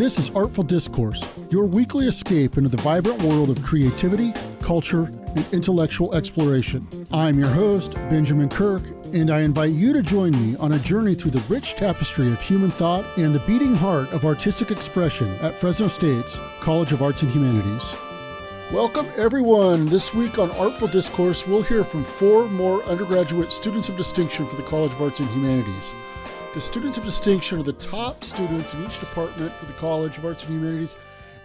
This is Artful Discourse, your weekly escape into the vibrant world of creativity, culture, and intellectual exploration. I'm your host, Benjamin Kirk, and I invite you to join me on a journey through the rich tapestry of human thought and the beating heart of artistic expression at Fresno State's College of Arts and Humanities. Welcome, everyone. This week on Artful Discourse, we'll hear from 4 more undergraduate students of distinction for the College of Arts and Humanities. The students of distinction are the top students in each department for the College of Arts and Humanities,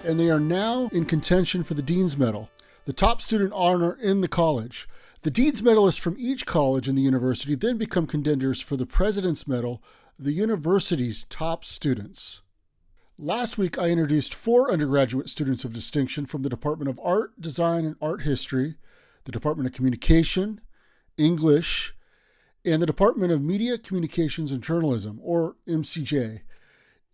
and they are now in contention for the Dean's Medal, the top student honor in the college. The Dean's Medalists from each college in the university then become contenders for the President's Medal, the university's top students. Last week, I introduced 4 undergraduate students of distinction from the Department of Art, Design, and Art History, the Department of Communication, English, and the Department of Media, Communications, and Journalism, or MCJ.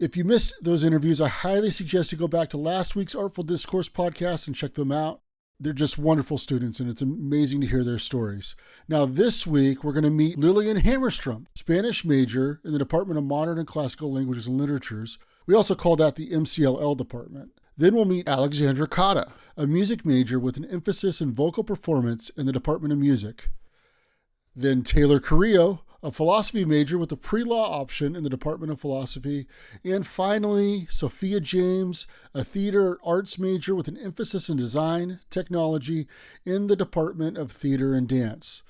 If you missed those interviews, I highly suggest you go back to last week's Artful Discourse podcast and check them out. They're just wonderful students, and it's amazing to hear their stories. Now, this week, we're going to meet Lillian Hammerstrom, Spanish major in the Department of Modern and Classical Languages and Literatures. We also call that the MCLL department. Then we'll meet Alexandra Cota, a music major with an emphasis in vocal performance in the Department of Music. Then Taylor Carrillo, a philosophy major with a pre-law option in the Department of Philosophy. And finally, Sofia James, a theater arts major with an emphasis in design, technology in the Department of Theater and Dance.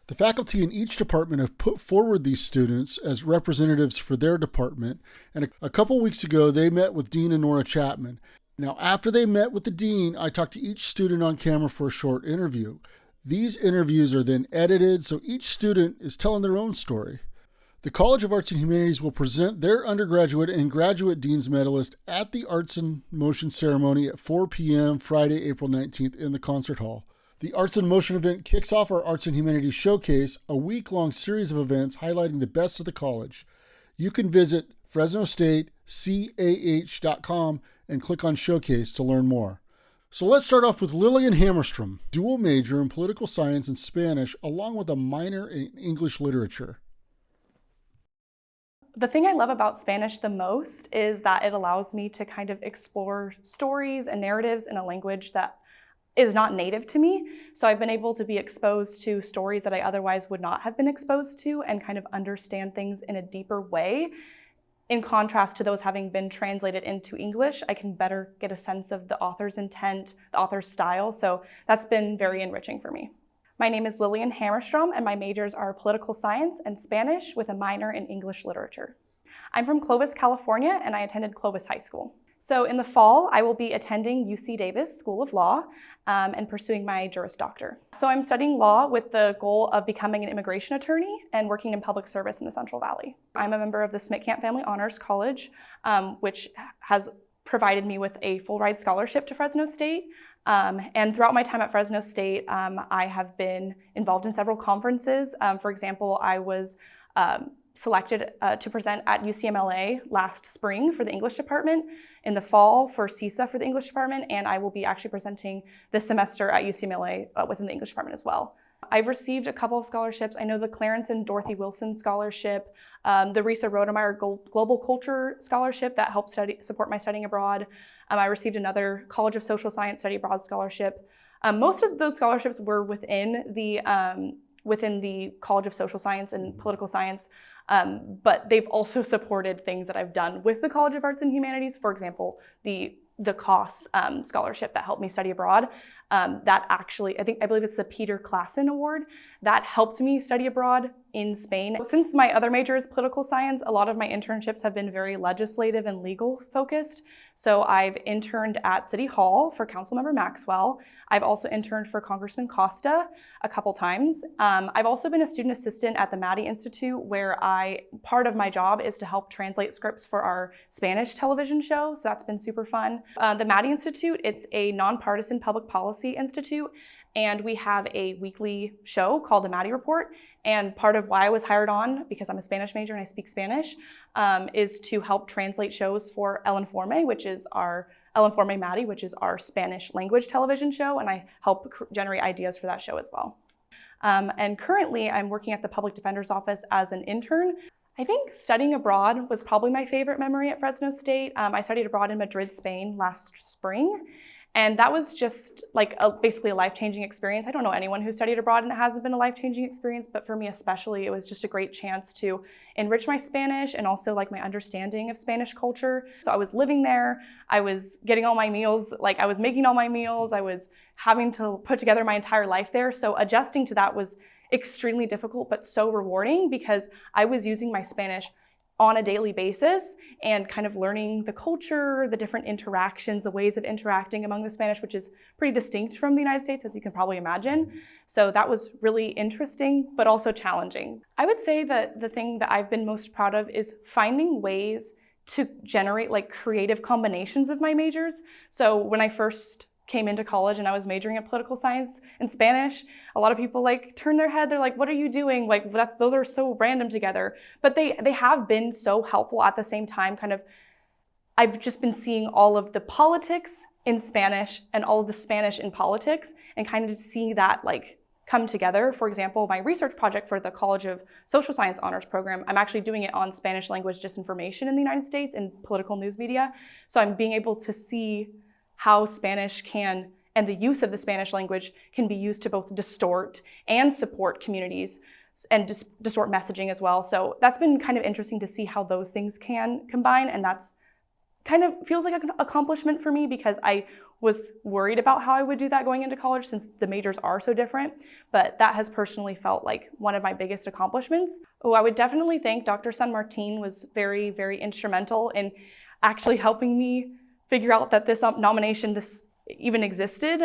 The faculty in each department have put forward these students as representatives for their department. And a couple weeks ago, they met with Dean and Nora Chapman. Now, after they met with the dean, I talked to each student on camera for a short interview. These interviews are then edited, so each student is telling their own story. The College of Arts and Humanities will present their undergraduate and graduate Dean's Medalist at the Arts in Motion ceremony at 4 p.m. Friday, April 19th in the concert hall. The Arts in Motion event kicks off our Arts and Humanities Showcase, a week-long series of events highlighting the best of the college. You can visit FresnoStateCAH.com and click on Showcase to learn more. So let's start off with Lillian Hammerstrom, dual major in political science and Spanish, along with a minor in English literature. The thing I love about Spanish the most is that it allows me to kind of explore stories and narratives in a language that is not native to me. So I've been able to be exposed to stories that I otherwise would not have been exposed to and kind of understand things in a deeper way. In contrast to those having been translated into English, I can better get a sense of the author's intent, the author's style. So that's been very enriching for me. My name is Lillian Hammerstrom, and my majors are political science and Spanish with a minor in English literature. I'm from Clovis, California, and I attended Clovis High School. So in the fall, I will be attending UC Davis School of Law and pursuing my Juris Doctor. So I'm studying law with the goal of becoming an immigration attorney and working in public service in the Central Valley. I'm a member of the Schmidt-Camp Family Honors College, which has provided me with a full-ride scholarship to Fresno State. And throughout my time at Fresno State, I have been involved in several conferences. For example, I was selected to present at UCMLA last spring for the English department, in the fall for CISA for the English department, and I will be actually presenting this semester at UCMLA within the English department as well. I've received a couple of scholarships. I know the Clarence and Dorothy Wilson Scholarship, the Risa Rodemeyer Global Culture Scholarship that helped support my studying abroad. I received another College of Social Science Study Abroad Scholarship. Most of those scholarships were within the College of Social Science and Political Science, but they've also supported things that I've done with the College of Arts and Humanities. For example, the COS scholarship that helped me study abroad. That actually, I believe it's the Peter Klassen Award, that helped me study abroad in Spain. Since my other major is political science, a lot of my internships have been very legislative and legal focused. So I've interned at City Hall for Councilmember Maxwell. I've also interned for Congressman Costa a couple times. I've also been a student assistant at the Maddie Institute, where part of my job is to help translate scripts for our Spanish television show. So that's been super fun. The Maddie Institute, it's a nonpartisan public policy institute, and we have a weekly show called the Maddie Report. And part of why I was hired on, because I'm a Spanish major and I speak Spanish, is to help translate shows for El Informe, which is our El Informe Maddie, which is our Spanish language television show, and I help generate ideas for that show as well. And currently, I'm working at the Public Defender's Office as an intern. I think studying abroad was probably my favorite memory at Fresno State. I studied abroad in Madrid, Spain last spring, and that was just like basically a life-changing experience. I don't know anyone who studied abroad and it hasn't been a life-changing experience, but for me especially, it was just a great chance to enrich my Spanish and also like my understanding of Spanish culture. So I was living there, I was getting all my meals, like I was making all my meals, I was having to put together my entire life there. So adjusting to that was extremely difficult, but so rewarding because I was using my Spanish on a daily basis and kind of learning the culture, the different interactions, the ways of interacting among the Spanish, which is pretty distinct from the United States, as you can probably imagine. So that was really interesting, but also challenging. I would say that the thing that I've been most proud of is finding ways to generate like creative combinations of my majors. So when I first came into college and I was majoring in political science and Spanish, a lot of people like turn their head, they're like, what are you doing? Like those are so random together. But they have been so helpful at the same time. Kind of, I've just been seeing all of the politics in Spanish and all of the Spanish in politics and kind of see that like come together. For example, my research project for the College of Social Science Honors Program, I'm actually doing it on Spanish language disinformation in the United States and political news media. So I'm being able to see how Spanish can, and the use of the Spanish language can be used to both distort and support communities and distort messaging as well. So that's been kind of interesting to see how those things can combine. And that's kind of feels like an accomplishment for me because I was worried about how I would do that going into college since the majors are so different. But that has personally felt like one of my biggest accomplishments. Oh, I would definitely think Dr. San Martin was very, very instrumental in actually helping me figure out that this nomination even existed.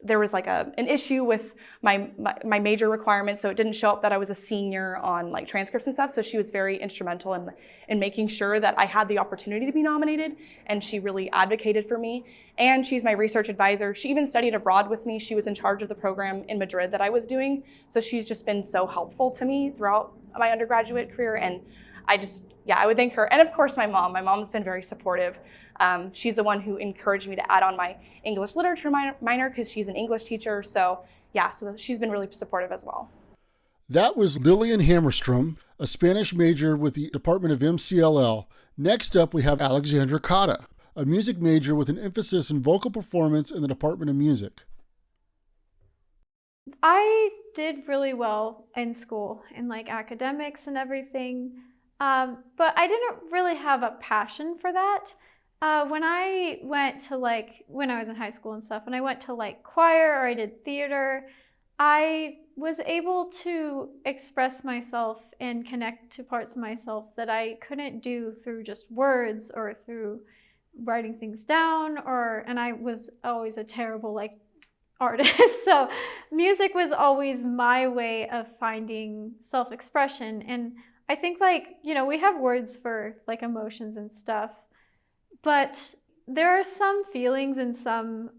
There was like an issue with my major requirements, so it didn't show up that I was a senior on like transcripts and stuff. So she was very instrumental in making sure that I had the opportunity to be nominated, and she really advocated for me. And she's my research advisor. She even studied abroad with me. She was in charge of the program in Madrid that I was doing. So she's just been so helpful to me throughout my undergraduate career, and I would thank her. And of course, my mom. My mom's been very supportive. She's the one who encouraged me to add on my English literature minor because she's an English teacher. So she's been really supportive as well. That was Lillian Hammerstrom, a Spanish major with the Department of MCLL. Next up, we have Alexandra Cota, a music major with an emphasis in vocal performance in the Department of Music. I did really well in school, in like academics and everything. But I didn't really have a passion for that. When I was in high school and stuff, when I went to like choir or I did theater, I was able to express myself and connect to parts of myself that I couldn't do through just words or through writing things down, and I was always a terrible like artist. So music was always my way of finding self-expression. And I think we have words for like emotions and stuff, but there are some feelings and some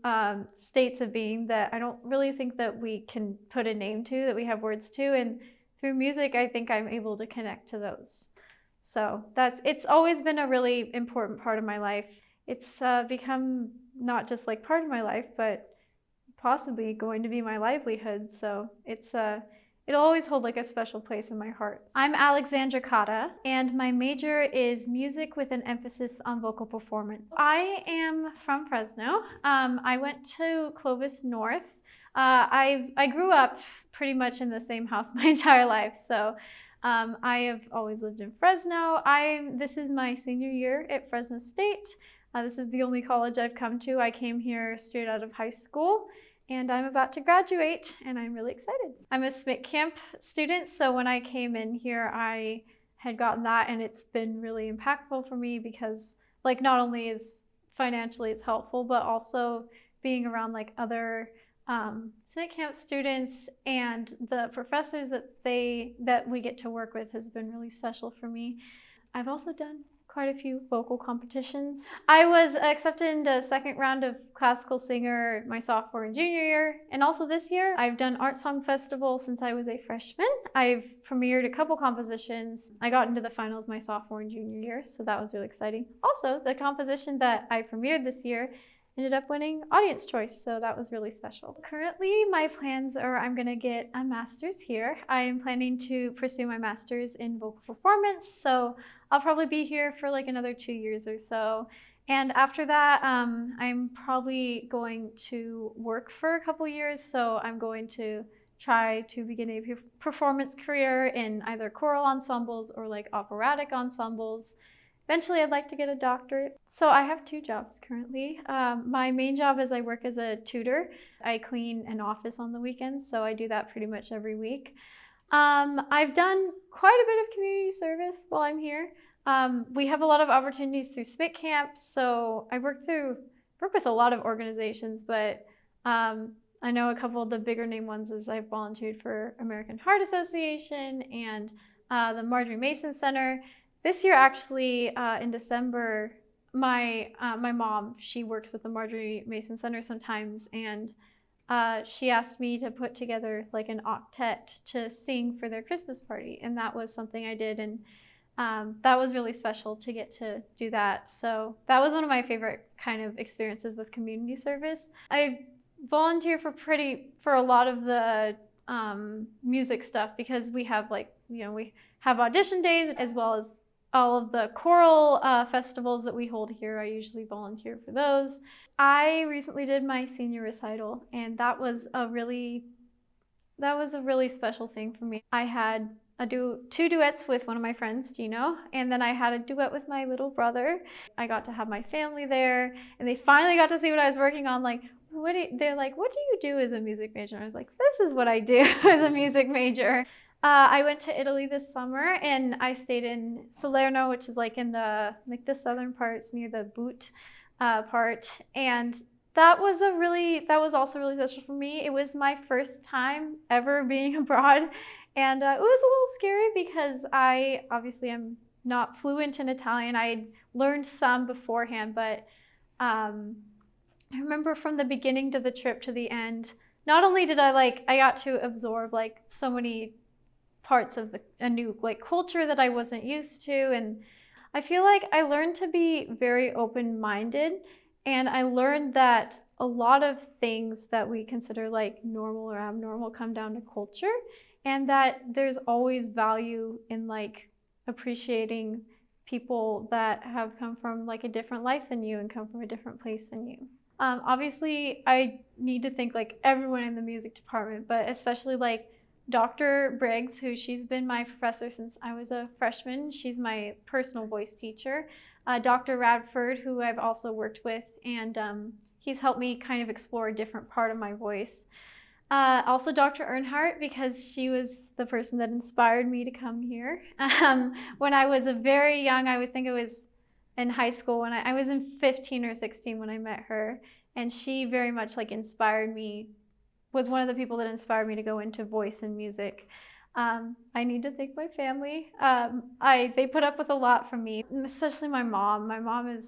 states of being that I don't really think that we can put a name to, that we have words to. And through music, I think I'm able to connect to those. So it's always been a really important part of my life. It's become not just like part of my life, but possibly going to be my livelihood. So it'll always hold like a special place in my heart. I'm Alexandra Cota, and my major is music with an emphasis on vocal performance. I am from Fresno. I went to Clovis North. I grew up pretty much in the same house my entire life, so I have always lived in Fresno. This is my senior year at Fresno State. This is the only college I've come to. I came here straight out of high school, and I'm about to graduate, and I'm really excited. I'm a SMIC camp student, so when I came in here, I had gotten that, and it's been really impactful for me because, like, not only is financially it's helpful, but also being around like other SMIC camp students and the professors that we get to work with has been really special for me. I've also done quite a few vocal competitions. I was accepted into the second round of classical singer my sophomore and junior year, and also this year I've done Art Song Festival since I was a freshman. I've premiered a couple compositions. I got into the finals my sophomore and junior year, so that was really exciting. Also, the composition that I premiered this year ended up winning audience choice, so that was really special. Currently, my plans are I'm gonna get a master's here. I am planning to pursue my master's in vocal performance, so I'll probably be here for like another 2 years or so. And after that, I'm probably going to work for a couple years, so I'm going to try to begin a performance career in either choral ensembles or like operatic ensembles. Eventually, I'd like to get a doctorate. So I have 2 jobs currently. My main job is I work as a tutor. I clean an office on the weekends, so I do that pretty much every week. I've done quite a bit of community service while I'm here. We have a lot of opportunities through SPIT camp, so I work with a lot of organizations, but I know a couple of the bigger name ones is I've volunteered for American Heart Association and the Marjorie Mason Center. This year, actually, in December, my mom, she works with the Marjorie Mason Center sometimes, and she asked me to put together like an octet to sing for their Christmas party, and that was something I did, and that was really special to get to do that. So that was one of my favorite kind of experiences with community service. I volunteer for a lot of the music stuff because we have we have audition days as well as all of the choral festivals that we hold here. I usually volunteer for those. I recently did my senior recital, and that was a really special thing for me. I had 2 duets with one of my friends, Gino, and then I had a duet with my little brother. I got to have my family there, and they finally got to see what I was working on. They're like, what do you do as a music major? And I was like, this is what I do as a music major. I went to Italy this summer, and I stayed in Salerno, which is like in the southern parts near the Boot part, and that was also really special for me. It was my first time ever being abroad, and it was a little scary because I obviously am not fluent in Italian. I had learned some beforehand, but I remember from the beginning to the trip to the end, not only did I got to absorb like so many parts of a new like culture that I wasn't used to, and I feel like I learned to be very open-minded, and I learned that a lot of things that we consider like normal or abnormal come down to culture, and that there's always value in like appreciating people that have come from like a different life than you and come from a different place than you. Obviously, I need to thank like everyone in the music department, but especially like Dr. Briggs, she's been my professor since I was a freshman. She's my personal voice teacher. Dr. Radford, who I've also worked with, and he's helped me kind of explore a different part of my voice. Also Dr. Earnhardt, because she was the person that inspired me to come here. When I was very young, I would think it was in high school, when I was in 15 or 16 when I met her, and she very much like was one of the people that inspired me to go into voice and music. I need to thank my family. They put up with a lot from me, especially my mom. My mom is,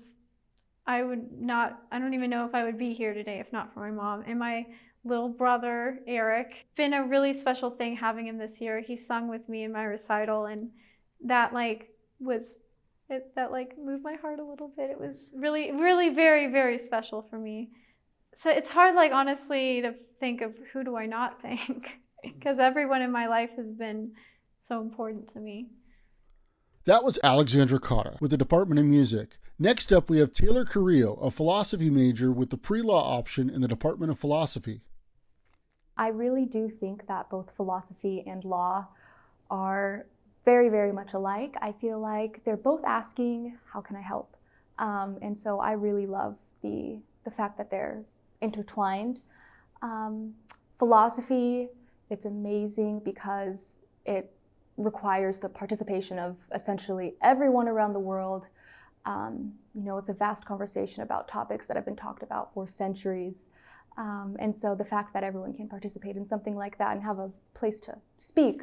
I don't even know if I would be here today if not for my mom. And my little brother, Eric. It's been a really special thing having him this year. He sung with me in my recital, and that moved my heart a little bit. It was really, really very, very special for me. So it's hard, honestly, to think of who do I not thank, because everyone in my life has been so important to me. That was Alexandra Cota with the Department of Music. Next up, we have Taylor Carrillo, a philosophy major with the pre-law option in the Department of Philosophy. I really do think that both philosophy and law are very, very much alike. I feel like they're both asking, how can I help? And so I really love the fact that they're intertwined. Philosophy, it's amazing because it requires the participation of essentially everyone around the world. It's a vast conversation about topics that have been talked about for centuries. And so the fact that everyone can participate in something like that and have a place to speak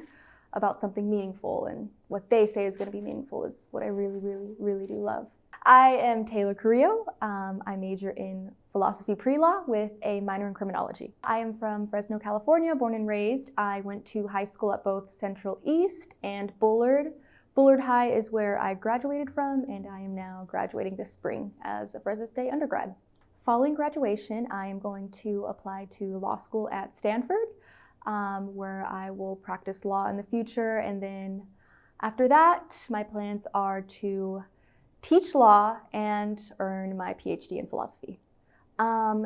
about something meaningful and what they say is going to be meaningful is what I really, really, really do love. I am Taylor Carrillo. I major in philosophy pre-law with a minor in criminology. I am from Fresno, California, born and raised. I went to high school at both Central East and Bullard. Bullard High is where I graduated from, and I am now graduating this spring as a Fresno State undergrad. Following graduation, I am going to apply to law school at Stanford, where I will practice law in the future. And then after that, my plans are to teach law and earn my PhD in philosophy.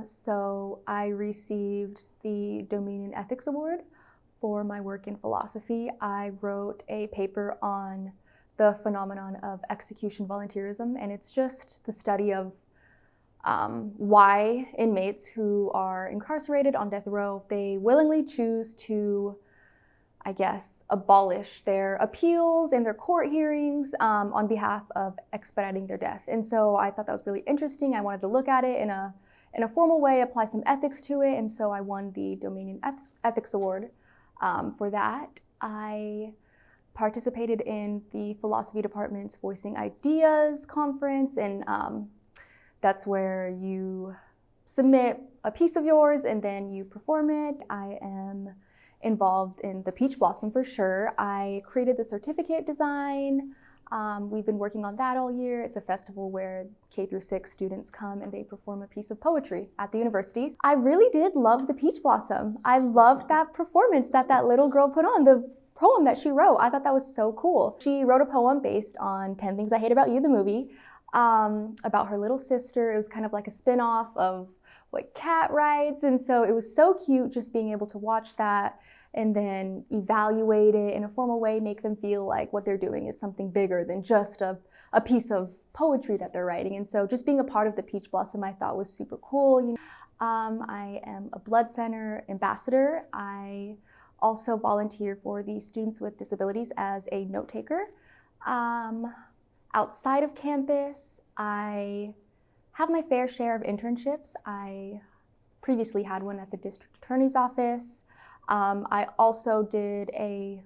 So I received the Domain in Ethics Award for my work in philosophy. I wrote a paper on the phenomenon of execution volunteerism, and it's just the study of why inmates who are incarcerated on death row, they willingly choose to, I guess, abolish their appeals and their court hearings on behalf of expediting their death. And so I thought that was really interesting. I wanted to look at it in a formal way, apply some ethics to it, and so I won the Domain in Ethics Award for that. I participated in the philosophy department's Voicing Ideas conference, and that's where you submit a piece of yours and then you perform it. I am involved in the Peach Blossom for sure. I created the certificate design. We've been working on that all year. It's a festival where K through 6 students come and they perform a piece of poetry at the universities. I really did love the Peach Blossom. I loved that performance that little girl put on, the poem that she wrote. I thought that was so cool. She wrote a poem based on 10 Things I Hate About You, the movie, about her little sister. It was kind of like a spin-off of what Kat writes, and so it was so cute just being able to watch that and then evaluate it in a formal way, make them feel like what they're doing is something bigger than just a piece of poetry that they're writing. And so just being a part of the Peach Blossom I thought was super cool. I am a Blood Center ambassador. I also volunteer for the Students with Disabilities as a note taker. Outside of campus, I have my fair share of internships. I previously had one at the district attorney's office. I also did a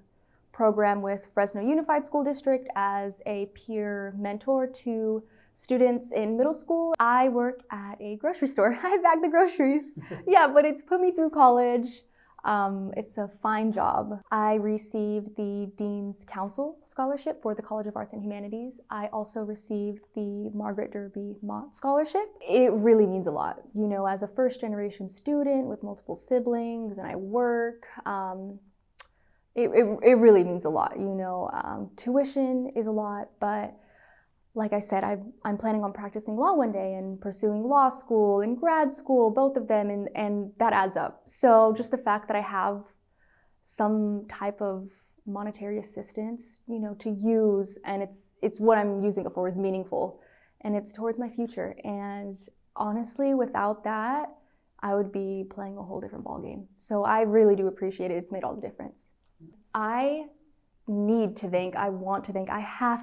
program with Fresno Unified School District as a peer mentor to students in middle school. I work at a grocery store. I bag the groceries. Yeah, but it's put me through college. It's a fine job. I received the Dean's Council Scholarship for the College of Arts and Humanities. I also received the Margaret Derby Mott Scholarship. It really means a lot. As a first-generation student with multiple siblings and I work, it really means a lot. Tuition is a lot, but like I said, I'm planning on practicing law one day and pursuing law school and grad school, both of them, and that adds up. So just the fact that I have some type of monetary assistance, to use, and it's what I'm using it for is meaningful, and it's towards my future. And honestly, without that, I would be playing a whole different ballgame. So I really do appreciate it. It's made all the difference. I have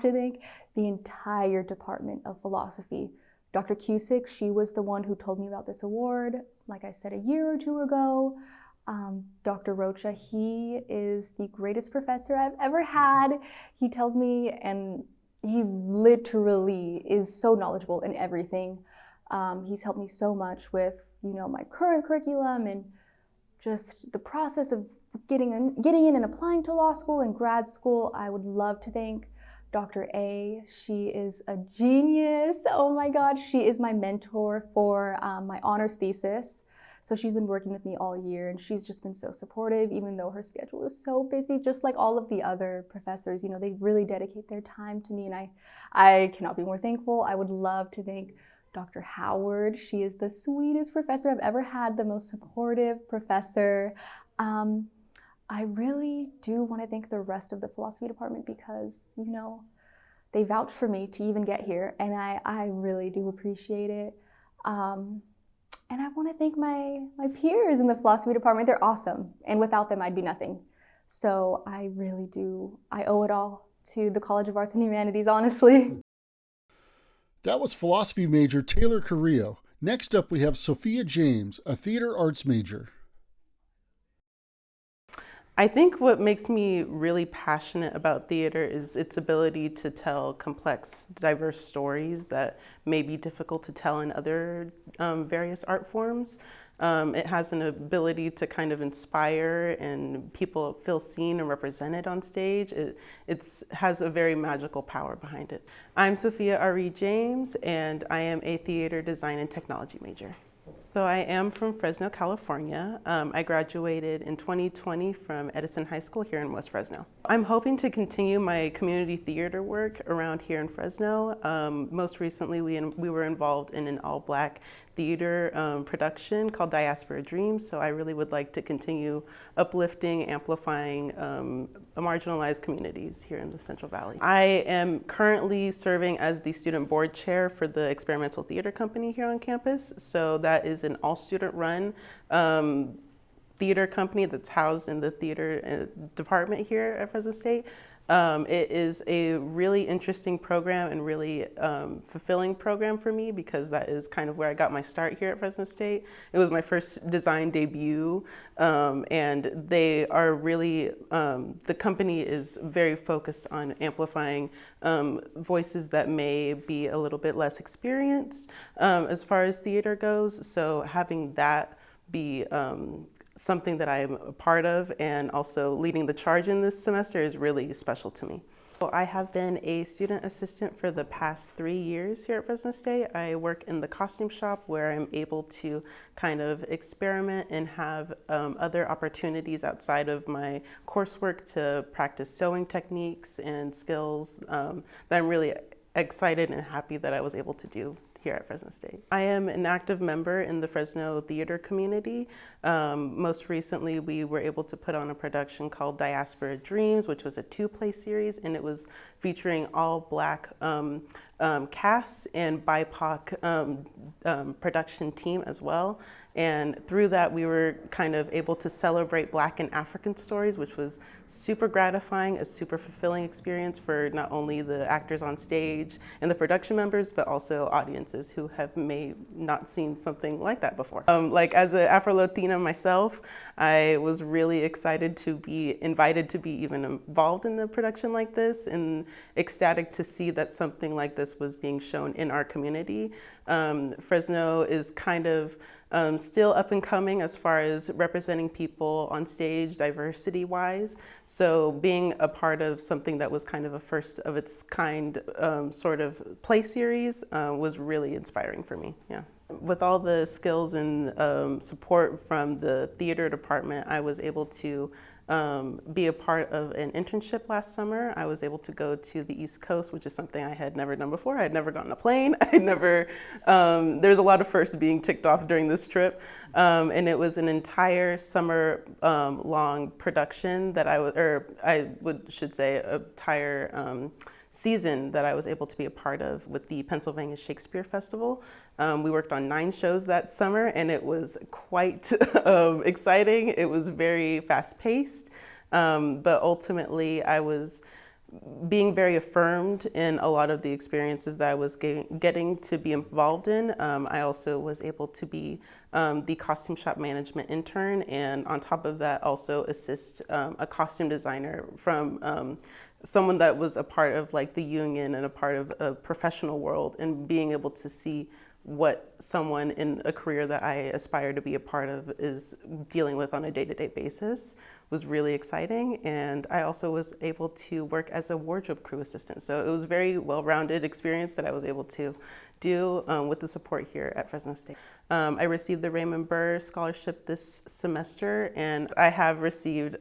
to thank the entire Department of Philosophy. Dr. Cusick, she was the one who told me about this award, like I said, a year or two ago. Dr. Rocha, he is the greatest professor I've ever had. He tells me, and he literally is so knowledgeable in everything. He's helped me so much with, my current curriculum and just the process of getting in and applying to law school and grad school. I would love to thank Dr. A. She is a genius. Oh my God, she is my mentor for my honors thesis. So she's been working with me all year, and she's just been so supportive, even though her schedule is so busy, just like all of the other professors. They really dedicate their time to me, and I cannot be more thankful. I would love to thank Dr. Howard. She is the sweetest professor I've ever had, the most supportive professor. I really do want to thank the rest of the philosophy department because, they vouched for me to even get here, and I really do appreciate it. And I want to thank my peers in the philosophy department. They're awesome, and without them, I'd be nothing. So I really do. I owe it all to the College of Arts and Humanities, honestly. That was philosophy major Taylor Carrillo. Next up, we have Sofia James, a theater arts major. I think what makes me really passionate about theater is its ability to tell complex, diverse stories that may be difficult to tell in other various art forms. It has an ability to kind of inspire and people feel seen and represented on stage. It has a very magical power behind it. I'm Sofia Arie James, and I am a theater design and technology major. So I am from Fresno, California. I graduated in 2020 from Edison High School here in West Fresno. I'm hoping to continue my community theater work around here in Fresno. Most recently, we were involved in an all-Black theater production called Diaspora Dreams, so I really would like to continue uplifting, amplifying marginalized communities here in the Central Valley. I am currently serving as the student board chair for the Experimental Theater Company here on campus, so that is an all-student run theater company that's housed in the theater department here at Fresno State. It is a really interesting program and really fulfilling program for me because that is kind of where I got my start here at Fresno State. It was my first design debut, and they are really, the company is very focused on amplifying voices that may be a little bit less experienced as far as theater goes. So having that be something that I am a part of and also leading the charge in this semester is really special to me. So I have been a student assistant for the past 3 years here at Fresno State. I work in the costume shop where I'm able to kind of experiment and have other opportunities outside of my coursework to practice sewing techniques and skills that I'm really excited and happy that I was able to do here at Fresno State. I am an active member in the Fresno theater community. Most recently, we were able to put on a production called Diaspora Dreams, which was a 2-play series, and it was featuring all Black casts and BIPOC production team as well. And through that, we were kind of able to celebrate Black and African stories, which was super gratifying, a super fulfilling experience for not only the actors on stage and the production members, but also audiences who may not seen something like that before. Like as an Afro-Latina myself, I was really excited to be invited to be even involved in the production like this and ecstatic to see that something like this was being shown in our community. Fresno is kind of still up and coming as far as representing people on stage diversity-wise. So being a part of something that was kind of a first of its kind sort of play series was really inspiring for me, yeah. With all the skills and support from the theater department, I was able to be a part of an internship last summer. I was able to go to the East Coast, which is something I had never done before. I had never gotten a plane. There's a lot of firsts being ticked off during this trip. And it was an entire summer long production that should say an entire season that I was able to be a part of with the Pennsylvania Shakespeare Festival. We worked on 9 shows that summer, and it was quite exciting. It was very fast-paced, but ultimately I was being very affirmed in a lot of the experiences that I was getting to be involved in. I also was able to be the costume shop management intern, and on top of that also assist a costume designer from someone that was a part of like the union and a part of a professional world, and being able to see what someone in a career that I aspire to be a part of is dealing with on a day-to-day basis was really exciting. And I also was able to work as a wardrobe crew assistant. So it was a very well-rounded experience that I was able to do with the support here at Fresno State. I received the Raymond Burr Scholarship this semester, and I have received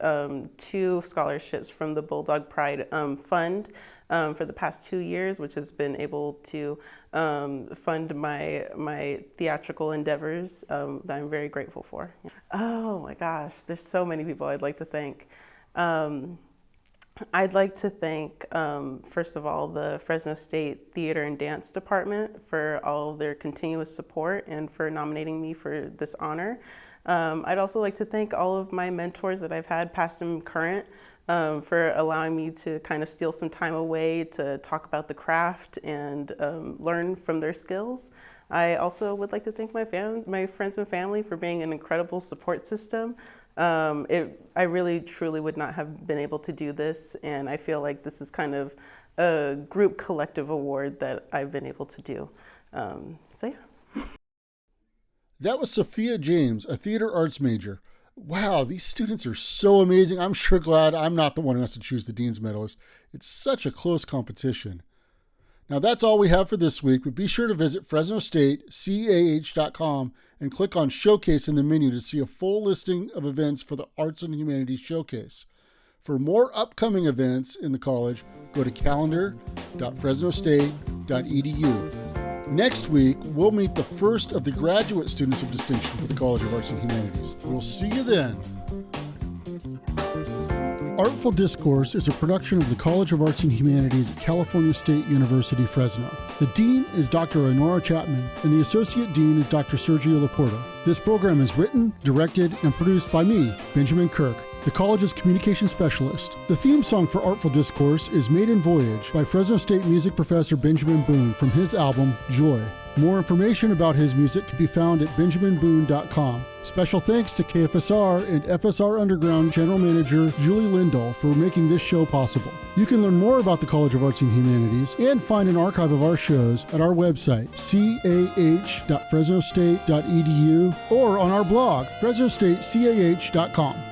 2 scholarships from the Bulldog Pride Fund for the past 2 years, which has been able to fund my theatrical endeavors that I'm very grateful for. Oh my gosh, there's so many people I'd like to thank. I'd like to thank, first of all, the Fresno State Theater and Dance Department for all of their continuous support and for nominating me for this honor. I'd also like to thank all of my mentors that I've had, past and current, for allowing me to kind of steal some time away to talk about the craft and learn from their skills. I also would like to thank my friends and family for being an incredible support system. I really, truly would not have been able to do this, and I feel like this is kind of a group collective award that I've been able to do. So yeah. That was Sofia James, a theater arts major. Wow, these students are so amazing. I'm sure glad I'm not the one who has to choose the Dean's Medalist. It's such a close competition. Now that's all we have for this week, but be sure to visit FresnoStateCAH.com and click on Showcase in the menu to see a full listing of events for the Arts and Humanities Showcase. For more upcoming events in the college, go to calendar.fresnostate.edu. Next week, we'll meet the first of the graduate students of distinction for the College of Arts and Humanities. We'll see you then. Artful Discourse is a production of the College of Arts and Humanities at California State University, Fresno. The Dean is Dr. Honora Chapman, and the Associate Dean is Dr. Sergio Laporta. This program is written, directed, and produced by me, Benjamin Kirk, the college's communication specialist. The theme song for Artful Discourse is Maiden Voyage by Fresno State music professor Benjamin Boone from his album, Joy. More information about his music can be found at benjaminboone.com. Special thanks to KFSR and FSR Underground General Manager Julie Lindahl for making this show possible. You can learn more about the College of Arts and Humanities and find an archive of our shows at our website, cah.fresnostate.edu, or on our blog, fresnostatecah.com.